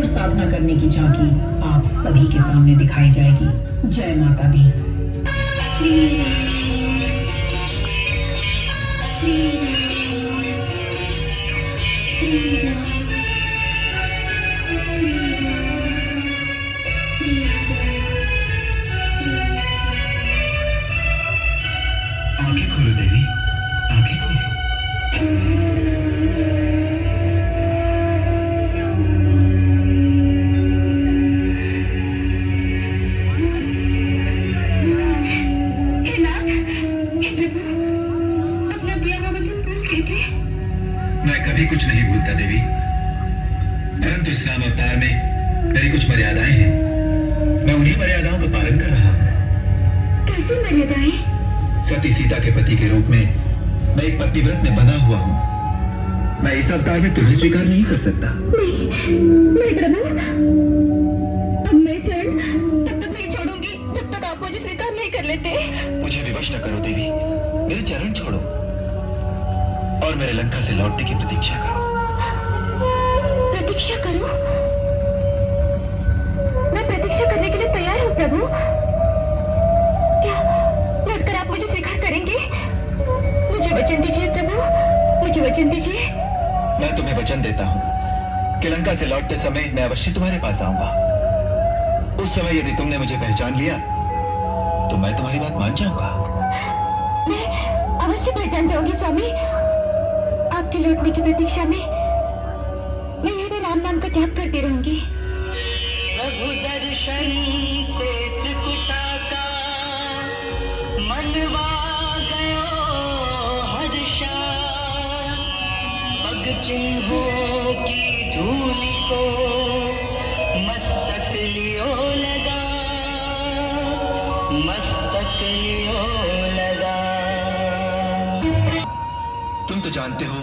कठोर साधना करने की झांकी आप सभी के सामने दिखाई जाएगी। जय माता दी। आंखें खोलो देवी, आंखें खोलो। मैं कभी कुछ नहीं भूलता देवी, परंतु इस्लाम अवतार में मेरी कुछ मर्यादाएं हैं। मैं उन्हीं मर्यादाओं का पालन कर रहा हूँ। कैसी मर्यादाएं? सती सीता के पति के रूप में मैं एक पतिव्रत में बंधा हुआ हूँ। मैं इस अवतार में तुम्हें स्वीकार नहीं कर सकता। नहीं प्रभु, अब मैं चरण तब तक नहीं छोड़ूंगी जब तक आप मुझे स्वीकार नहीं कर लेते। मुझे विवश न करो देवी, मेरे चरण छोड़ो और मेरे लंका से लौटने की प्रतीक्षा करो। प्रतीक्षा करो? मैं प्रतीक्षा करने के लिए तैयार हूँ प्रभु। क्या लौटकर आप मुझे स्वीकार करेंगे? मुझे वचन दीजिए प्रभु, मुझे वचन दीजिए। मैं तुम्हें वचन देता हूँ कि लंका से लौटते समय मैं अवश्य तुम्हारे पास आऊंगा। उस समय यदि तुमने मुझे पहचान लिया तो मैं तुम्हारी बात मान जाऊंगा। मैं अवश्य पहचान जाऊंगी स्वामी। आपके लौटने की प्रतीक्षा में मैं यही राम नाम का जाप करती रहूंगी। प्रभु दर्शन से त्रिकुटा का मनवा गयो हर्षा, पग चिन्हों की धूलि को मस्तक लियो लगा, मस्तक लियो लगा। तुम तो जानते हो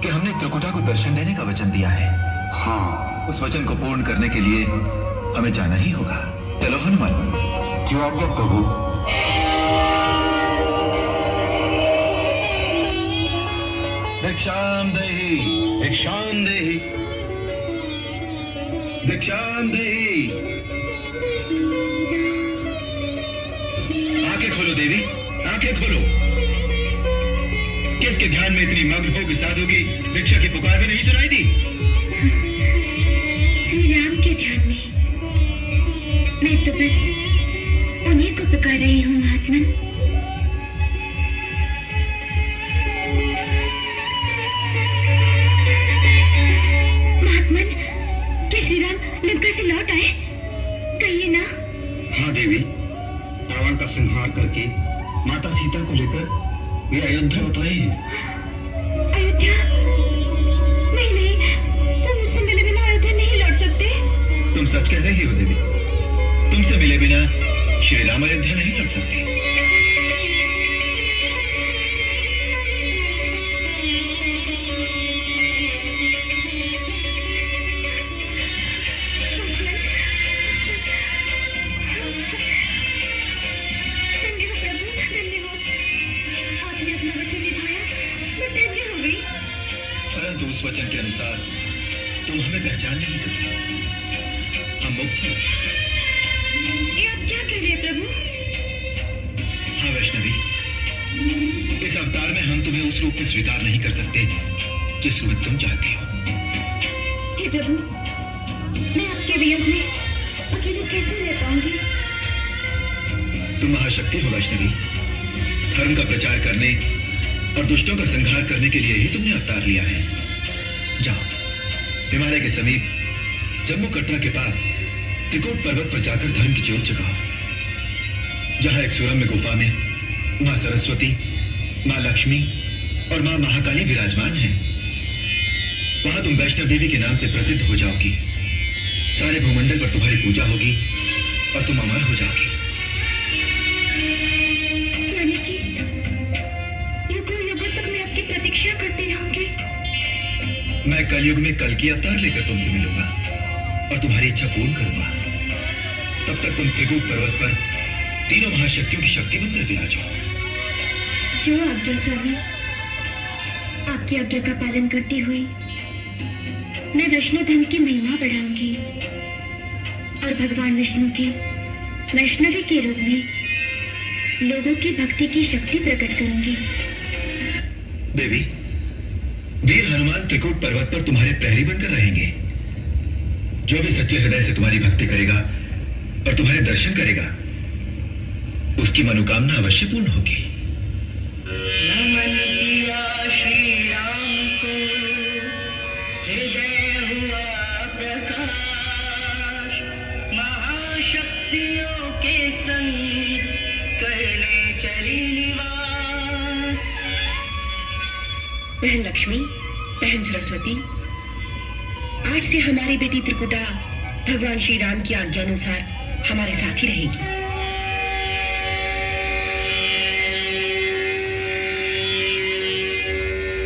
कि हमने त्रिकुटा को दर्शन देने का वचन दिया है। हाँ, उस वचन को पूर्ण करने के लिए हमें जाना ही होगा। चलो हनुमान। जो आज्ञा प्रभु। भिक्षाम देहि, भिक्षाम देहि, भिक्षाम देहि। आंखें खोलो देवी, आंखें खोलो। किसके ध्यान में इतनी मग्न हो कि साधु की भिक्षा की पुकार भी नहीं सुनाई दी? श्री राम के ध्यान में मैं तो बस उन्हीं को पुकार रही हूँ महात्मन। महात्मन, क्या श्री राम लंका से लौट आए? कहिए ना। हाँ देवी, रावण का संहार करके माता सीता को लेकर वे अयोध्या लौट रहे हैं। अयोध्या? नहीं नहीं, तुम मुझसे मिले बिना अयोध्या नहीं लौट सकते। तुम सच कह रही हो देवी, तुमसे मिले बिना श्री राम अयोध्या नहीं लौट सकते। परंतु उस वचन के अनुसार तुम हमें पहचान नहीं सकती। हम मुक्त हैं। ये आप क्या कह रहे हैं प्रभु? हाँ वैष्णवी, इस अवतार में हम तुम्हें उस रूप में स्वीकार नहीं कर सकते जिस रूप में तुम चाहती हो। हे प्रभु, मैं आपके वियोग में अकेले कैसे रह पाऊंगी? तुम महाशक्ति हो वैष्णवी। धर्म का प्रचार करने और दुष्टों का संहार करने के लिए ही तुमने अवतार लिया है। जाओ, हिमालय के समीप जम्मू कटरा के पास त्रिकुट पर्वत पर जाकर धर्म की ज्योत जगाओ। जहां एक सुरम्य गुफा में मां सरस्वती, मां लक्ष्मी और मां महाकाली विराजमान हैं। वहां तुम वैष्णव देवी के नाम से प्रसिद्ध हो जाओगी। सारे भूमंडल पर तुम्हारी पूजा होगी और तुम अमर हो जाओगी। यानी कि युगों युगों तक मैं आपकी प्रतीक्षा करती रहूंगी। मैं कलयुग में कल की अवतार लेकर तुमसे मिलूंगा और तुम्हारी इच्छा पूर्ण करूंगा। तब तक तुम त्रिकूट पर्वत पर तीनों महाशक्तियों की शक्ति बनकर विराजो। जो आज्ञा स्वामी। आपकी आज्ञा का पालन करती हुई मैं वैष्णो धर्म की महिमा बढ़ाऊंगी। और भगवान विष्णु की वैष्णवी के रूप में लोगों की भक्ति की शक्ति प्रकट करूंगी। देवी, वीर हनुमान त्रिकूट पर्वत पर तुम्हारे प्रहरी बनकर रहेंगे। जो भी सच्चे हृदय से तुम्हारी भक्ति करेगा और तुम्हारे दर्शन करेगा, उसकी मनोकामना अवश्य पूर्ण होगी। नमन किया श्री राम को, हृदय हुआ प्रकाश, महाशक्तियों के संग करने चली निवास। बहन लक्ष्मी, बहन सरस्वती, आज से हमारी बेटी त्रिकुटा भगवान श्री राम की आज्ञा अनुसार हमारे साथ ही रहेगी।